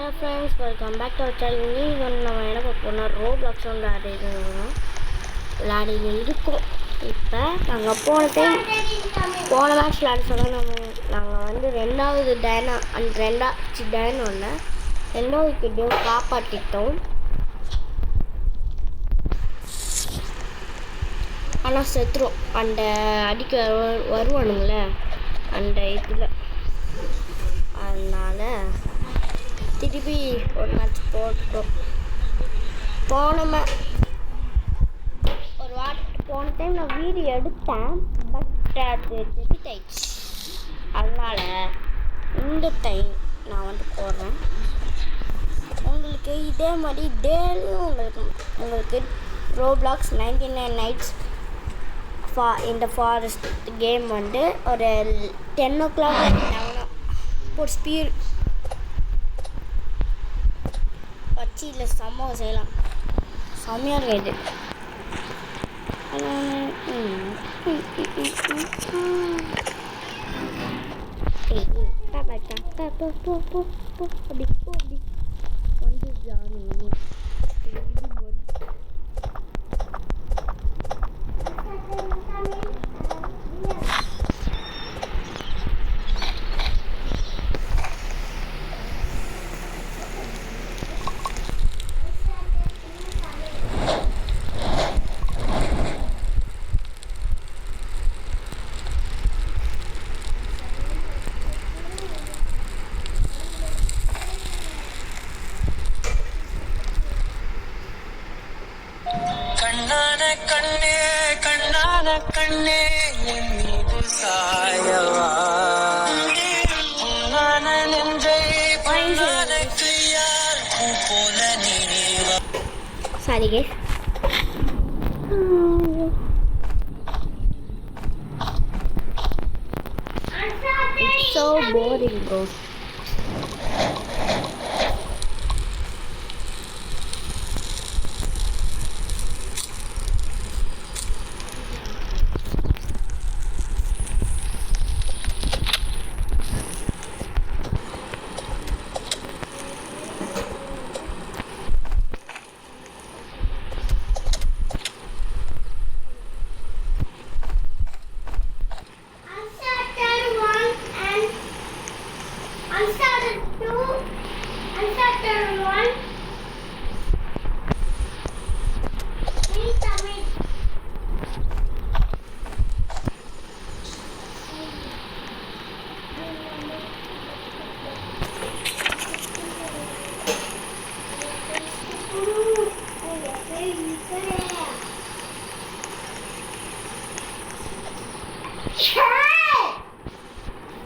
Hello friends, welcome back to our channel. இன்னைக்கு நம்ம என்ன பார்க்க போறோம்னா ரோப்ளாக்ஸ் விளையாடிட்டு இருக்கோம். இப்போ நாங்கள் போன மேட்ச் விளையாட சொன்னால் நாங்கள் வந்து ரெண்டாவது கிட்டையும் காப்பாற்றிட்டோம். ஆனால் செத்துரும் அந்த அடிக்க வருவானுங்களே அந்த இதில். அதனால் திருப்பி ஒரு மேட்ச் போட்டோம். போன டைம் நான் வீடியோ எடுத்தேன், பட் அது டெபிட் ஆயிடுச்சு. அதனால் இந்த டைம் நான் வந்து போடுறேன். உங்களுக்கு இதே மாதிரி டெய்லியும் உங்களுக்கு ரோப்ளாக்ஸ் 99 Nights இந்த ஃபாரஸ்ட் கேம் வந்து ஒரு 10 o'clock ஒரு ஸ்பீட் வச்சு இல்லை செம்ம செய்யலாம். செம்மையாக இருக்குது அப்படி வந்து கண்ணே என் மீது சாயவா நெஞ்சை போல நீவா. Sorry guys. It's so boring bro.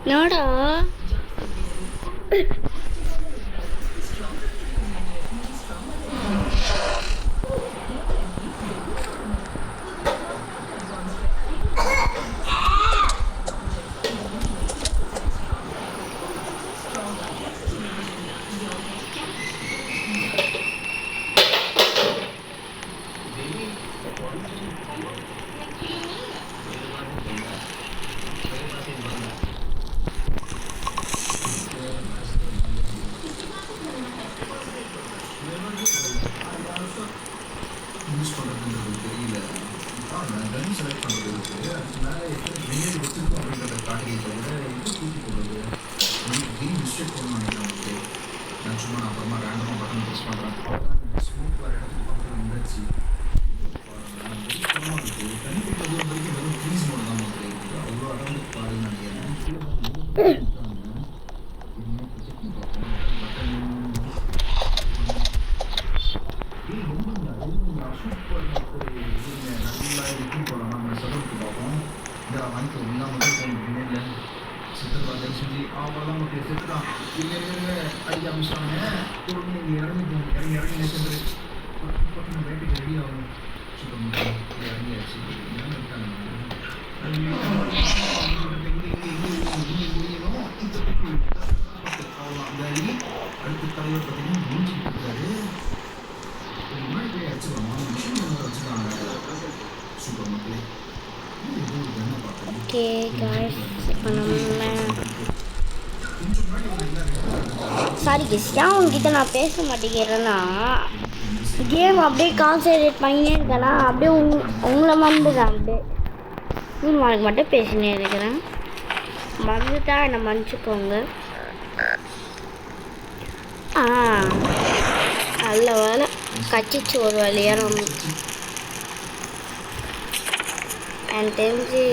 என்னடா சாரி கெஸ், ஏன் உங்ககிட்ட நான் பேச மாட்டேங்கிறேன்னா கேம் அப்படியே கான்சன்ட்ரேட் பண்ணினே இருக்கேன்னா அப்படியே உங்களை மறந்துடுறேன். அப்படியே உனக்கு மட்டும் பேசினே இருக்கிறேன். மறந்துட்டா என்னை மன்னிச்சுக்கோங்க. நல்ல வேலை கச்சிச்சு ஒரு வழியாக நம்ம எனக்கு தெரிஞ்சு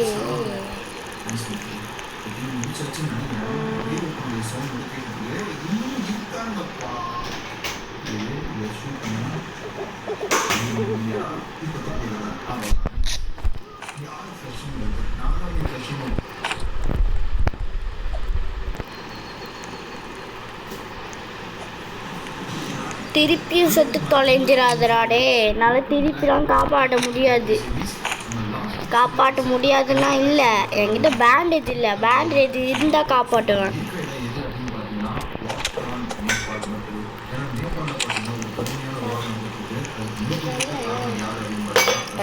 திருப்பியும் செத்து தொலைஞ்சிடாதராடே. என்னால் திருப்பிலாம் காப்பாற்ற முடியாதுன்னா இல்லை, என்கிட்ட பேண்டேஜ் இல்லை. பேண்டேஜ் இருந்தால் காப்பாற்றுவேன்.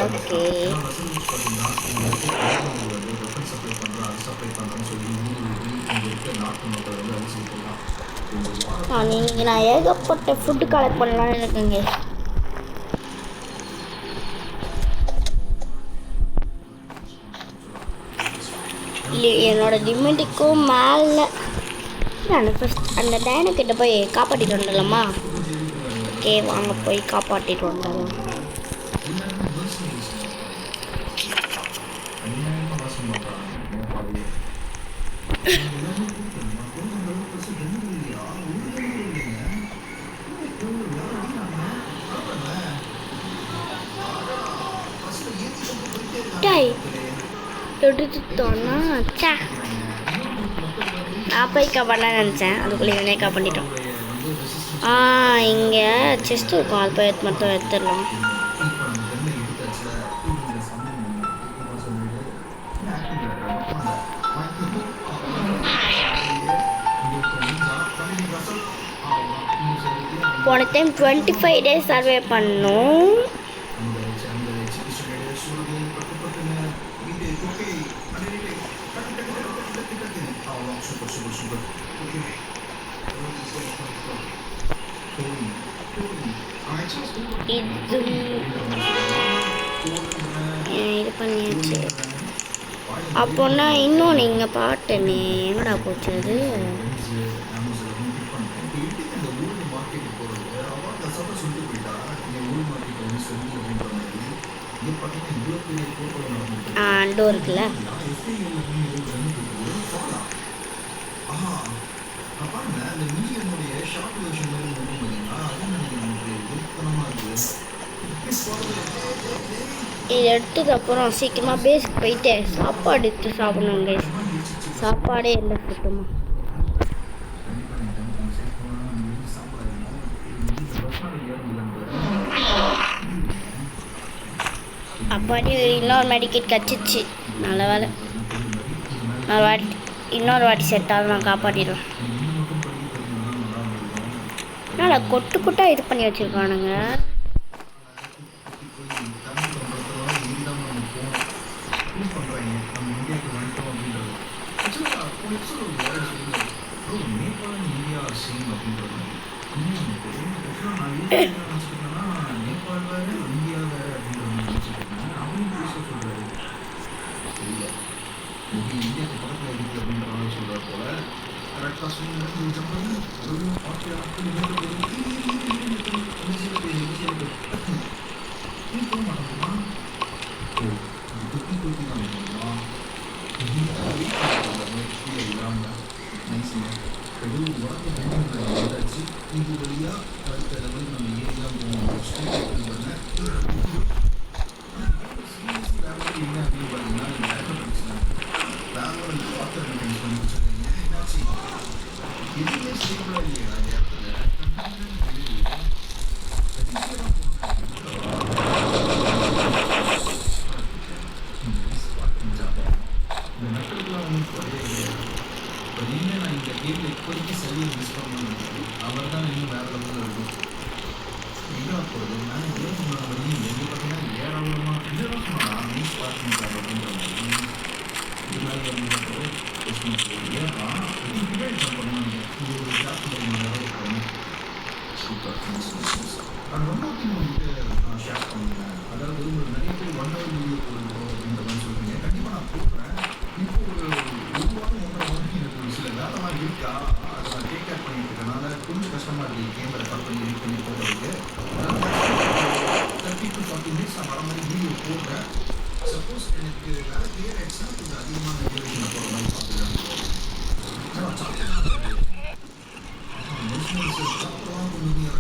ஓகே நீங்கள் நான் ஏகப்பட்ட ஃபுட்டு கலெக்ட் பண்ணலான்னு இருக்கேங்க. இல்லை என்னோட லிமிட்டுக்கும் மேலே நான் ஃபஸ்ட் அந்த டைனக்கிட்ட போய் காப்பாற்றிட்டு வந்துடலாமா? ஓகே வாங்க போய் காப்பாற்றிட்டு வந்துடலாம். எடுத்துட்டோன்னா சே, நான் போய் பண்ண நினச்சேன், அதுக்குள்ளே இவனே பண்ணிட்டோம். இங்கே செஸ்ட் இருக்கும், அது போய் மட்டும் எடுத்துடலாம். போன டைம் 25 days சர்வே பண்ணோம். இது பண்ணியாச்சு. அப்போன்னா இன்னும் நீங்கள் பாட்டுனே என்னடா போச்சு அது? டோர் இருக்குல்ல, இது எடுத்ததுக்கப்புறம் சீக்கிரமாக பேஸ்க்கு போயிட்டு சாப்பாடு எடுத்து சாப்பிடணுங்க. சாப்பாடே இல்லை சுத்தமாக. அப்பாடி இன்னொரு மெடிக்கெட் கிடச்சிச்சு, நல்ல வேலை. இன்னொரு வாட்டி செட் ஆகும், நான் காப்பாற்றிடுவேன். நல்லா கொட்டு கொட்டாக இது பண்ணி வச்சுருக்கானுங்க. Super. And one more thing வந்துட்டு நான் ஷேர் பண்ணுவேன். அதாவது ஒரு நிறைய பேர் 1 ஹவர் வீடியோ போடுறோம் அப்படின்ற மாதிரி சொல்றீங்க. கண்டிப்பாக நான் போடுறேன். இப்போ ஒரு வாரம் 1.5 வாரம் எனக்கு ஒரு சில வேலைலாம் இருக்கா, அதை நான் டேக் கேர் பண்ணிட்டு இருக்கனால கொஞ்சம் கஷ்டமாக இருக்குது கேமரா ரெக்கார்ட் பண்ணி எடிட் பண்ணி போடுறதுக்கு. 30 to 40 மினிட்ஸ் நான் வர மாதிரி வீடியோ போடுறேன். சப்போஸ் எனக்கு வேலை கிளியர் ஆயிடுச்சுன்னா கொஞ்சம் அதிகமான டியூரேஷன் போடுற மாதிரி பார்த்துக்கலாம். சாப்பிடலாம் கொஞ்சம்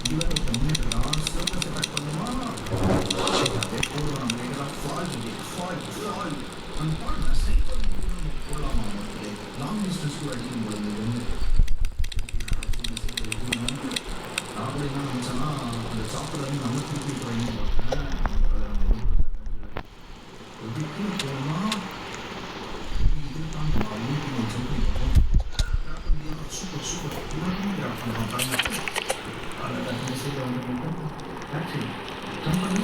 இதில் பண்ணிடலாம். சர்ஃபஸ் அட்டாக் பண்ணுமா போடுறோம். நம்ம இதெல்லாம் ஃபால் அந்த பால் சைட் பண்ணி போடலாமா அவங்களுக்கு லாங் டிஸ்டன்ஸ் கூட அடிக்கும் பொழுது வந்து அப்படி என்ன நினச்சேன்னா அந்த சாப்பிட்றது நம்ம திருப்பி ட்ரைனிங் பார்த்தேன். எதுக்கு போனால் இது தான் மீட்டிங் சொல்லி சூப்பர் சூப்பர் இவருக்கும் கிராஃப் பண்ணுறோம் பாருங்க. அதில் மெசேஜ் வந்து ஆக்சுவலி கம்பெனி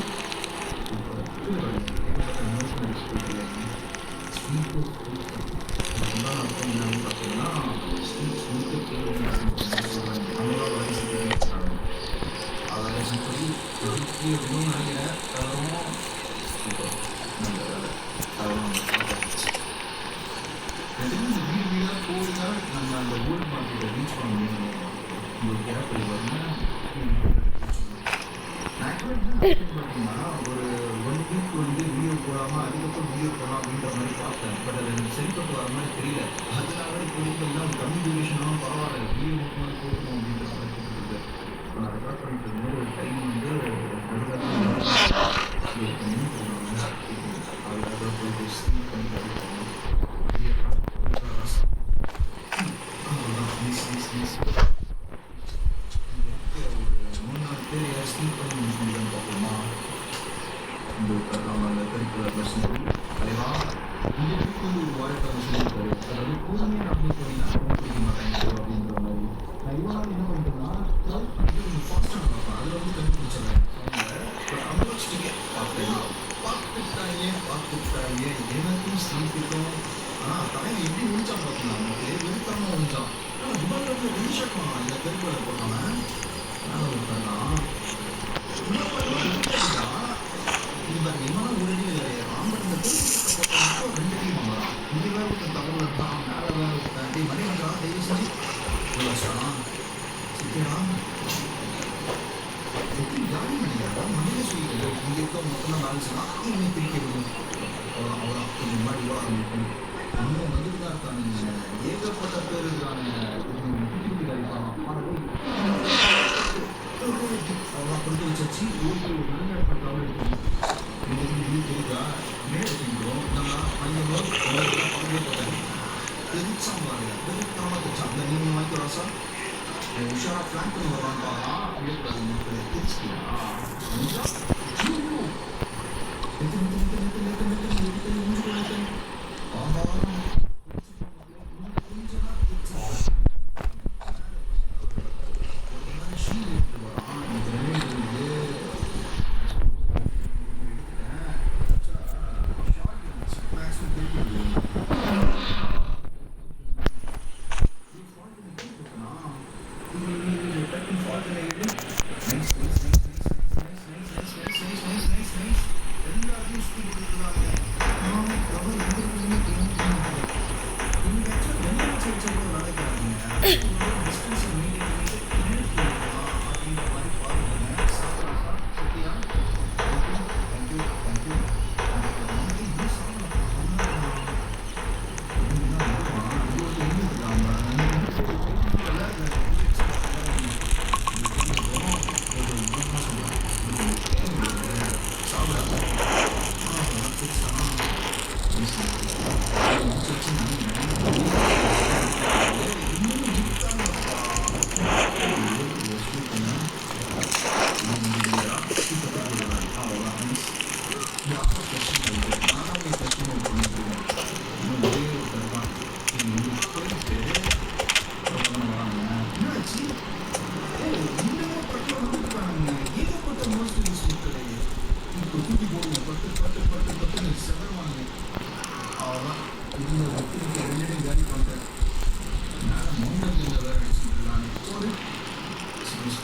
பார்த்தீங்கன்னா அதை சொல்லி நினைக்கிறேன். வீடு வீடாக போகிறதா நம்ம அந்த ஓல்டு மார்க்கெட்டை ரீச் பண்ண முடியும். உங்களுக்கு ஏற்படி வரும்னா பார்த்தீங்கன்னா ஒரு 1 வீக் வந்து வீடியோ போடாமல் அதுக்கப்புறம் வீடியோ போடலாம் அப்படின்ற மாதிரி பார்த்தேன். பட் அது எனக்கு சரிப்பட்டு வர மாதிரி தெரியல. அதனால இப்போ கம்மி டியூரேஷனாலும் பரவாயில்ல வீடியோ மட்டும் போடணும் அப்படின்ற மாதிரி போட்டுருக்கு. நான் ரெக்கார்ட் பண்ணிட்டு இருக்கும்போது ஒரு டைம் வந்து அதுக்காக போயிட்டு ஸ்டீம் பண்ணி ஸ்டீம் பண்ணி முடிச்சுன்னு பார்ப்போமா. இந்த நம்ம அந்த கரிக்குலர் பர்சன் தலைவா இங்கே வந்து ஒரு வாய்ப்பாக சொல்லியிருக்காரு. அதாவது பொறுமையாக நடந்து போனீங்கன்னா அவங்க புரிய மாட்டாங்க அப்படின்ற மாதிரி. நான் இவ்வளோ நாள் என்ன பண்ணிட்டேன்னா கொஞ்சம் ஃபாஸ்ட்டாக பார்ப்பேன். அதில் வந்து கண்டுபிடிச்சிடுறேன் அவங்க வச்சுட்டு பார்த்துட்டாங்க எனக்கும் ஸ்லீப்புக்கும். ஆனால் தலையை எப்படி முடிச்சான் பார்த்தீங்கன்னா நமக்கு வெறுக்காமல் முடிஞ்சான். ஆனால் துபாயில் வெளிஷாட்மா இந்த கரிக்குலர் போட்டாமல் என்ன பண்ணலாம் இந்த விமானம் உடனே ஆம்பர் இந்த மட்டும் 2 டீம் வாங்கலாம். இது வேறு ஒருத்தன் தகவல் இருக்கான் மேலே வேறு ஒருத்தன் மணி வந்துடா தயவு செஞ்சு வச்சான் சித்தியா எப்படி ஜாலி பண்ணிக்கிறா மணியை சொல்லிட்டு இங்கே இருக்க மொத்தம் வேலைச்சுன்னா இவனை பிரிக்க விடும். அவரா கொஞ்சம் முன்னாடி ஓட ஆரம்பிக்கும். இன்னும் வந்துட்டு தான் இருக்கானுங்க. ஏகப்பட்ட பேர் இருக்கானுங்க. குட்டி குட்டி கழிப்பான் அவன் கொடுத்து வச்சு ஓட்டு ஒரு நடுநடப்பட்டாலும் எடுக்கணும். இது தெரியுதா மேலே வச்சுக்கிறோம். நம்ம பையனோட பகுதியை பார்த்தேன் தெரிச்சான் பாருங்க. தெரிவிக்காம தெரிச்சான். அந்த நீங்கள் வாங்கிக்கிறா சார் உஷாராக பிளான் பண்ணி வரான்னு பார்க்கலாம். இருக்கக்கூடாது மக்கள் தெரிச்சுக்கியா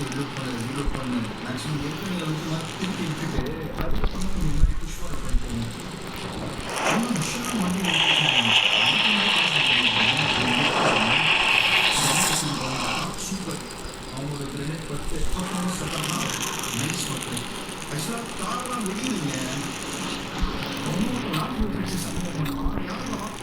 ரீலோட் பண்ணு மேக்ஸிமம் ஏற்கனவே வந்து நான் திருப்பி விட்டுட்டு அதுக்கப்புறம் நம்ம முன்னாடி புஷ் ஃபார்வர்ட் பண்ணி போவோம். ஆனால் விஷயம் வண்டி சூப்பர் அவங்களோட கிரெனேட் பட்டு அப்புறம் சட்டம்னா நைஸ் மக்கள் ஆக்சுவலாக காரெலாம் வெளியிடுங்க அவங்களுக்கு நாட்டு வச்சு சம்பவம் பண்ணலாம் யாரெல்லாம்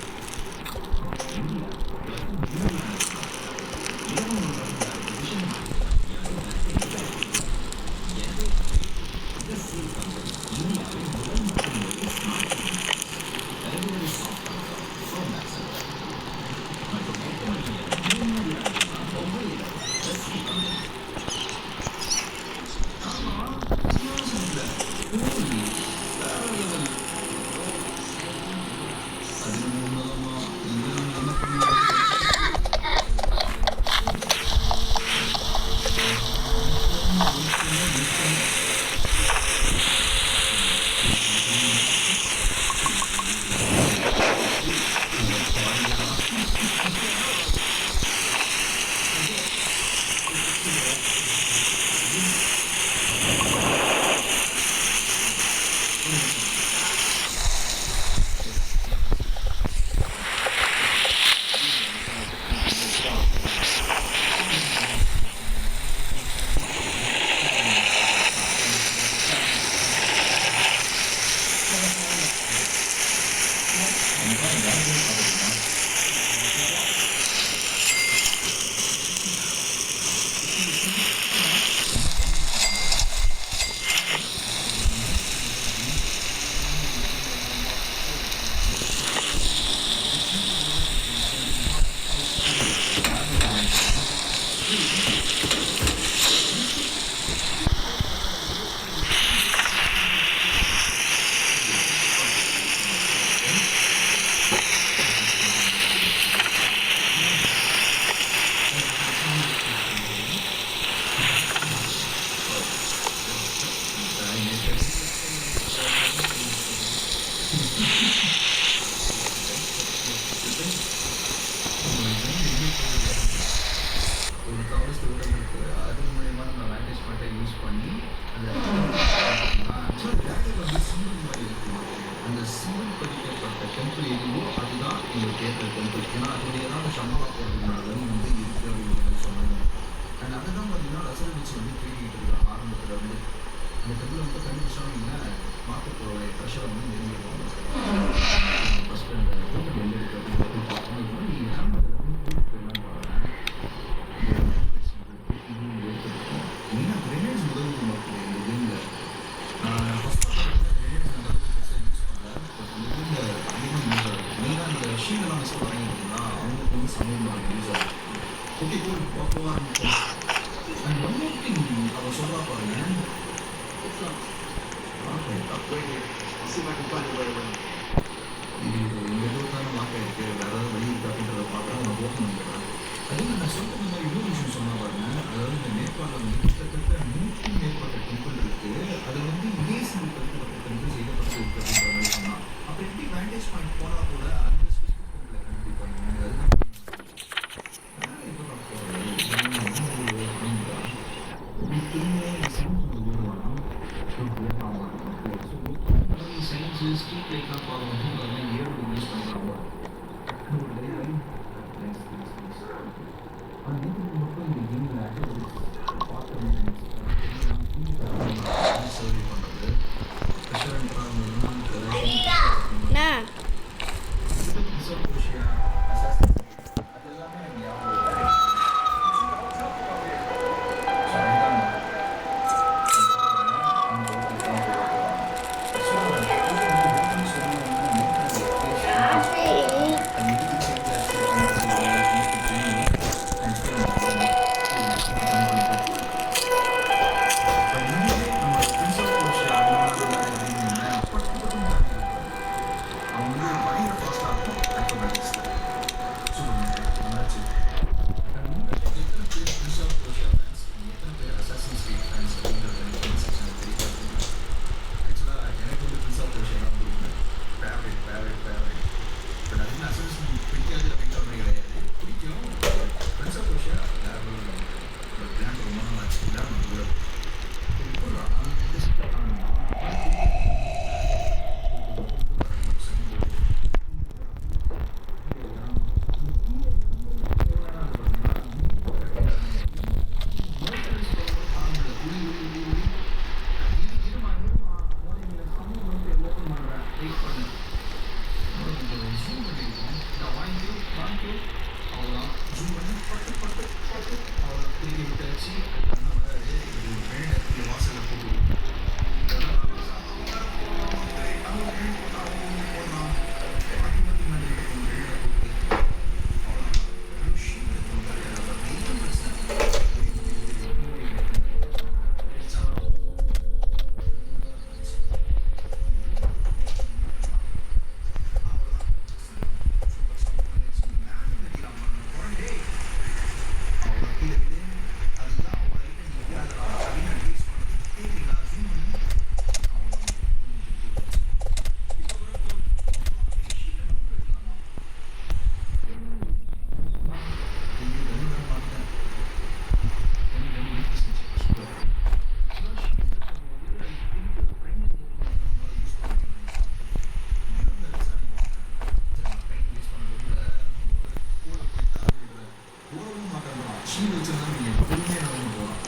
பொறுமையாக நடந்து போகலாம்.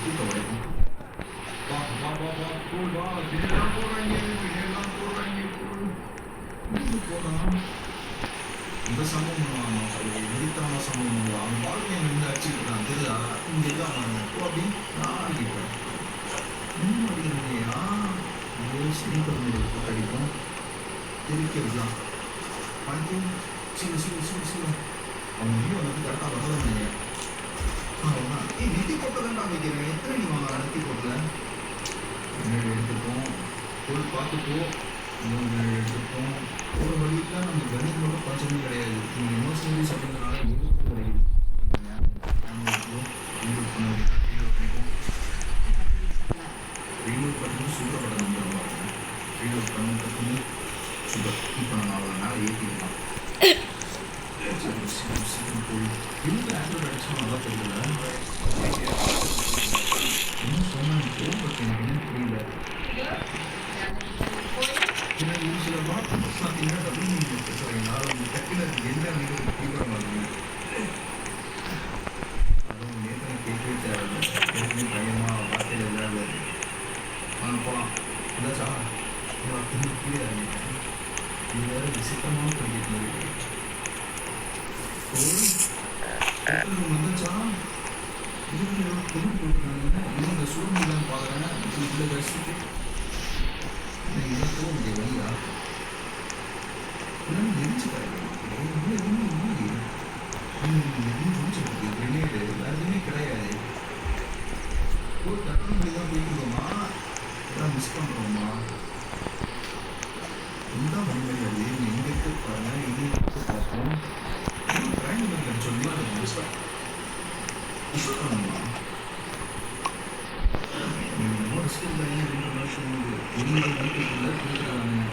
கூட்டம் வரைக்கும் வா வா வா வா போல் வா பின்னெல்லாம் போடுறாங்க பின்னெல்லாம் போடுறாங்க போகலாம். இந்த சம்பவம் எதிர்த்தான சம்பவம் அவன் வாழ்க்கையை நின்று அடிச்சுக்கிட்டான் தெரியுதா இங்கே தான் அப்படி நான் அடிக்கிறேன் இன்னும் அடிக்கிறீங்களா இதே சிறுபெருமையை அடிக்கும் தெரிவிக்கிறதுலாம் அடிக்கும் சில அவன் வீடு வந்து கரெக்டாக வரதான் அவ்வளோதான். நெத்தி போட்டதான் நான் வைக்கிறேன் எத்தனை நீ வாங்க நெத்தி போட்டல முன்னாடி எடுத்துப்போம் ஒரு பார்த்துப்போ இன்னொன்று எடுத்துப்போம் ஒரு வழியில் நம்ம கணிதோட பஞ்சமே கிடையாது. நீங்கள் எமோஷனலி அப்படிங்கிறனால எதுவும் கிடையாது. ரீலோட் பண்ணி சூப்பர் படம் வந்துடுவாங்க. ரீலோட் பண்ணி கற்றுனு சூப்பர் இப்போ நம்ம அவ்வளோ நாள் ஏற்றிக்கலாம். சீக்கிரம் போய் எந்த ஆக்டர் அடிச்சா நல்லா தெரியல. இன்னும் சொன்னாங்க பட் எனக்கு என்ன புரியல. எனக்கு ஒரு சில வார்த்தை பார்த்தீங்கன்னா டபுள் பேசுகிறீங்களா டக்குன்னு என்ன நீங்கள் தீவிர மாதிரி அதுவும் நேற்று கேட்கவே தேவையில்லை. எனக்கு பயமாக வார்த்தையில் இல்லாத போகலாம் இல்லைச்சா திரும்பி கீழே இறங்கிட்டேன். இது வேறு விசித்தமான பண்ணிட்டு வந்துச்சா இது பொருள் போட்டுருக்காங்க. இன்னும் இந்த சூழ்நிலைன்னு பார்க்குறேன் இதில் ரசித்து எனக்கு போக முடியாது வழியா இல்லைன்னு நெரிச்சுக்காரு எதுவுமே இல்லையே எதுவும் முடிச்சிருக்கு கிரனேடு வேறு எதுவுமே கிடையாது. ஒரு கட்டணம் தான் போயிட்டுருக்கோமா எல்லாம் மிஸ் பண்ணுறோமா இந்த மணிமணி அது எங்கே இருக்கு பாருங்க எங்கே இருக்கு பார்ப்போம். ட்ரைன் பண்ணி சொல்லி அதை மிஸ் பண்ணணுமா இன்னொரு ஸ்கில் தான் 2 வருஷம் வெளியே வீட்டுக்குள்ளே கொடுக்குறாங்க.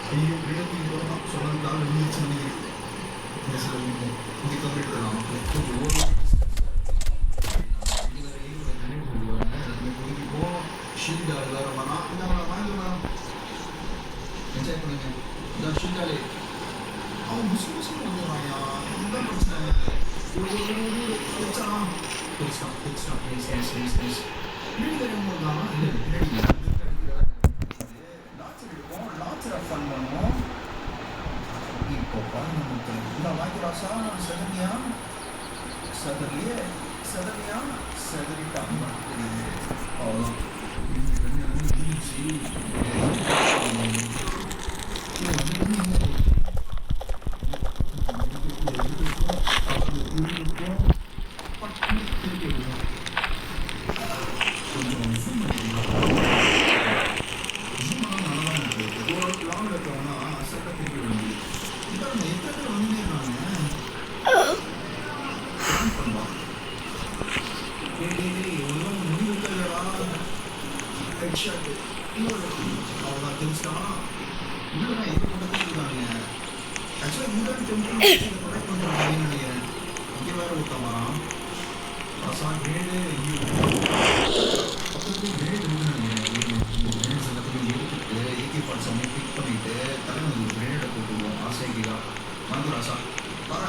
ஐயோ இங்கே கம்மிட்டலாம் கொஞ்சம் ஓடி ஷீல்டு வேறு வேணாம் இந்த வாங்கி வேணாம் என்ஜாய் பண்ணுங்க இந்த ஷீல்டாலே அவன் புசு புசு பண்ணுவாயா என்ன பிரச்சனை ஃபன் பண்ணுவோம் இப்போ பாருங்க இந்த வாய்க்கிறாசா செதறியா செதறியே செதறியா செதறிட்டாங்க அவ்வளோதான் அவ்வளோதான் தெரிஞ்சுட்டா இல்லைண்ணா எது கொண்டு இருக்காங்க ஆக்சுவலாக இந்த ப்ரொடக்ட் பண்ணுறாங்க நினைக்கிறேன் இங்கே வேறு ஒருத்தன் வரான் ரசான் கிரேடு கிரேட் கிரேட்ஸ் எல்லாத்தையும் எடுத்துட்டு ஏகே பார்ட்ஸ் அவங்க பிக் பண்ணிட்டு தலைவன் ஒரு கிரேடை போட்டுருவோம் ஆசைக்கிதான் வந்து ரசா வர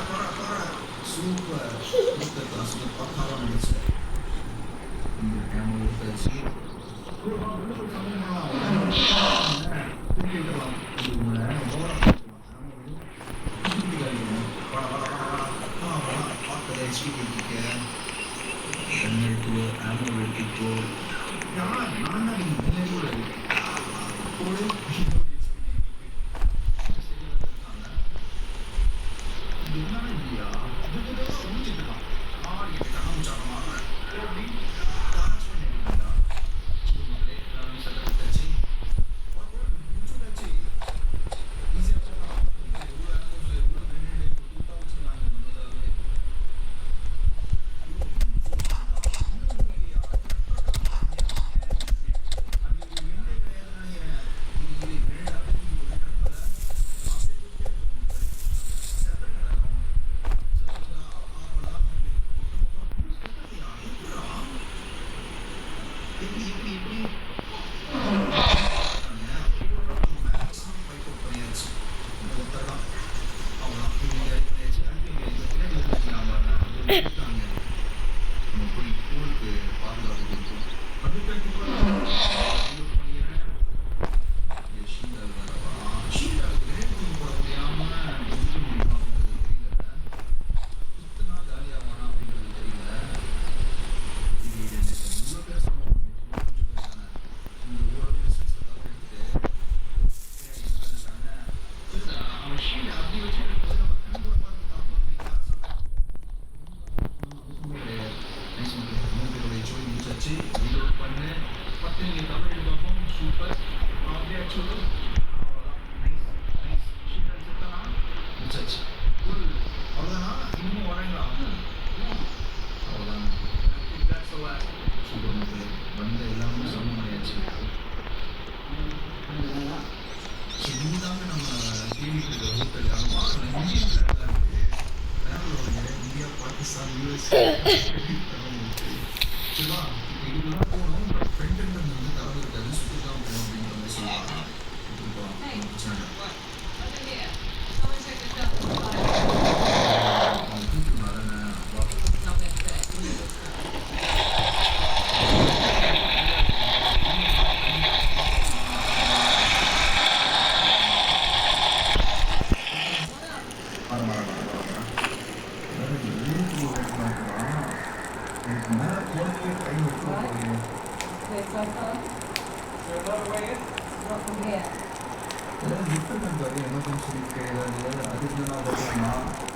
சூப்பர் ரசத்தை பக்காவாக நடிச்சு இந்த கேமரா எடுத்தாச்சு எமர்ஜென்சி அதுக்கு நான்